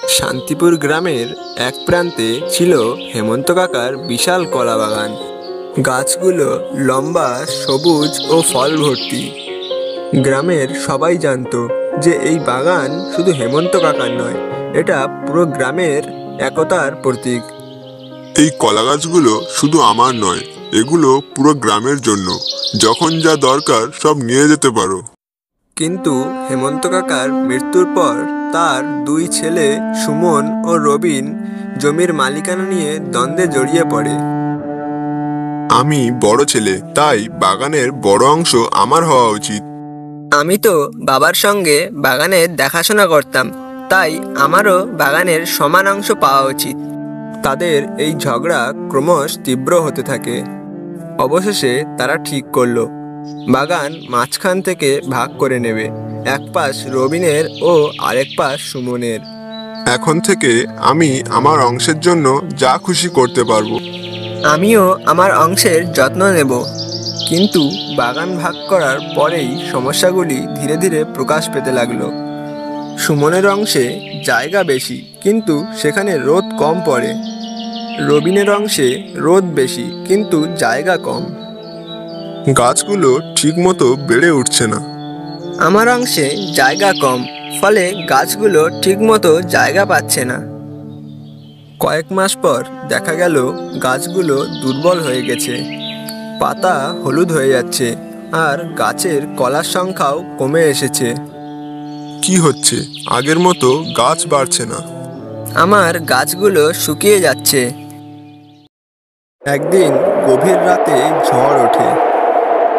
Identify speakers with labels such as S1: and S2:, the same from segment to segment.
S1: শান্তিপুর গ্রামের এক প্রান্তে ছিল হেমন্ত কাকার বিশাল কলা বাগান। গাছগুলো লম্বা, সবুজ ও ফল ভর্তি। গ্রামের সবাই জানতো যে এই বাগান শুধু হেমন্ত কাকার নয়, এটা পুরো গ্রামের একতার প্রতীক।
S2: এই কলা গাছগুলো শুধু আমার নয়, এগুলো পুরো গ্রামের জন্য। যখন যা দরকার সব নিয়ে যেতে পারো।
S1: কিন্তু হেমন্ত কাকার মৃত্যুর পর তার দুই ছেলে সুমন ও রবিন জমির মালিকানা নিয়ে দ্বন্দ্বে জড়িয়ে পড়ে।
S2: আমি বড় ছেলে, তাই বাগানের বড় অংশ আমার হওয়া উচিত।
S3: আমি তো বাবার সঙ্গে বাগানের দেখাশোনা করতাম, তাই আমারও বাগানের সমান অংশ পাওয়া উচিত।
S1: তাদের এই ঝগড়া ক্রমশ তীব্র হতে থাকে। অবশেষে তারা ঠিক করলো বাগান মাঝখান থেকে ভাগ করে নেবে, এক পাশ রবিনের ও আরেক পাশ সুমনের।
S2: এখন থেকে আমি আমার অংশের জন্য যা খুশি করতে পারবো।
S3: আমিও আমার অংশের যত্ন নেব।
S1: কিন্তু বাগান ভাগ করার পরেই সমস্যাগুলি ধীরে ধীরে প্রকাশ পেতে লাগলো। সুমনের অংশে জায়গা বেশি, কিন্তু সেখানে রোদ কম পড়ে। রবিনের অংশে রোদ বেশি, কিন্তু জায়গা কম।
S2: গাছগুলো ঠিক মতো বেড়ে উঠছে না।
S3: আমার অংশে জায়গা কম, ফলে গাছগুলো ঠিকমতো জায়গা পাচ্ছে না।
S1: কয়েক মাস পর দেখা গেল গাছগুলো দুর্বল হয়ে গেছে, পাতা হলুদ হয়ে যাচ্ছে, আর গাছের কলার সংখ্যাও কমে এসেছে।
S2: কি হচ্ছে? আগের মতো গাছ বাড়ছে না।
S3: আমার গাছগুলো শুকিয়ে যাচ্ছে।
S1: একদিন গভীর রাতে ঝড় ওঠে।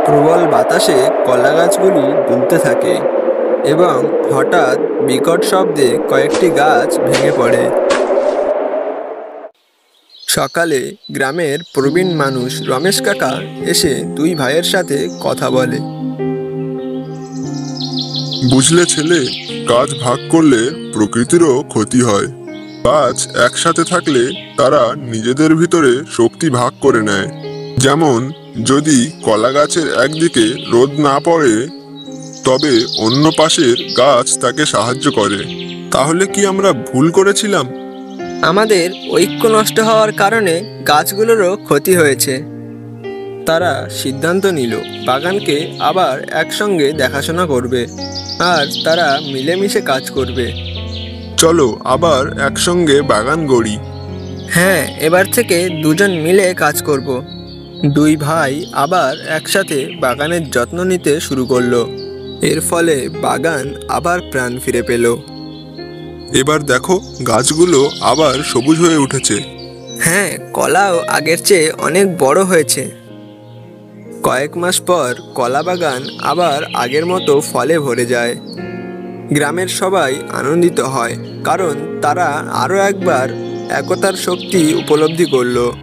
S1: প্রবল বাতাসে কলা গাছগুলি দুলতে থাকে এবং হঠাৎ বিকট শব্দে কয়েকটি গাছ ভেঙে পড়ে। সকালে গ্রামের প্রবীণ মানুষ রমেশ কাকা এসে দুই ভাইয়ের সাথে কথা বলে।
S2: বুঝলে ছেলে, গাছ ভাগ করলে প্রকৃতিরও ক্ষতি হয়। গাছ একসাথে থাকলে তারা নিজেদের ভিতরে শক্তি ভাগ করে নেয়। যেমন যদি কলা গাছের একদিকে রোদ না পড়ে, তবে অন্য পাশের গাছ তাকে সাহায্য করে। তাহলে কি আমরা ভুল করেছিলাম?
S3: আমাদের ঐক্য নষ্ট হওয়ার কারণে গাছগুলোরও ক্ষতি হয়েছে।
S1: তারা সিদ্ধান্ত নিল বাগানকে আবার একসঙ্গে দেখাশোনা করবে, আর তারা মিলেমিশে কাজ করবে।
S2: চলো আবার একসঙ্গে বাগান গড়ি।
S3: হ্যাঁ, এবার থেকে দুজন মিলে কাজ করব।
S1: দুই ভাই আবার একসাথে বাগানের যত্ন নিতে শুরু করলো। এর ফলে বাগান আবার প্রাণ ফিরে পেল।
S2: এবার দেখো, গাছগুলো আবার সবুজ হয়ে উঠেছে।
S3: হ্যাঁ, কলাও আগের চেয়ে অনেক বড় হয়েছে।
S1: কয়েক মাস পর কলা বাগান আবার আগের মতো ফলে ভরে যায়। গ্রামের সবাই আনন্দিত হয়, কারণ তারা আরও একবার একতার শক্তি উপলব্ধি করলো।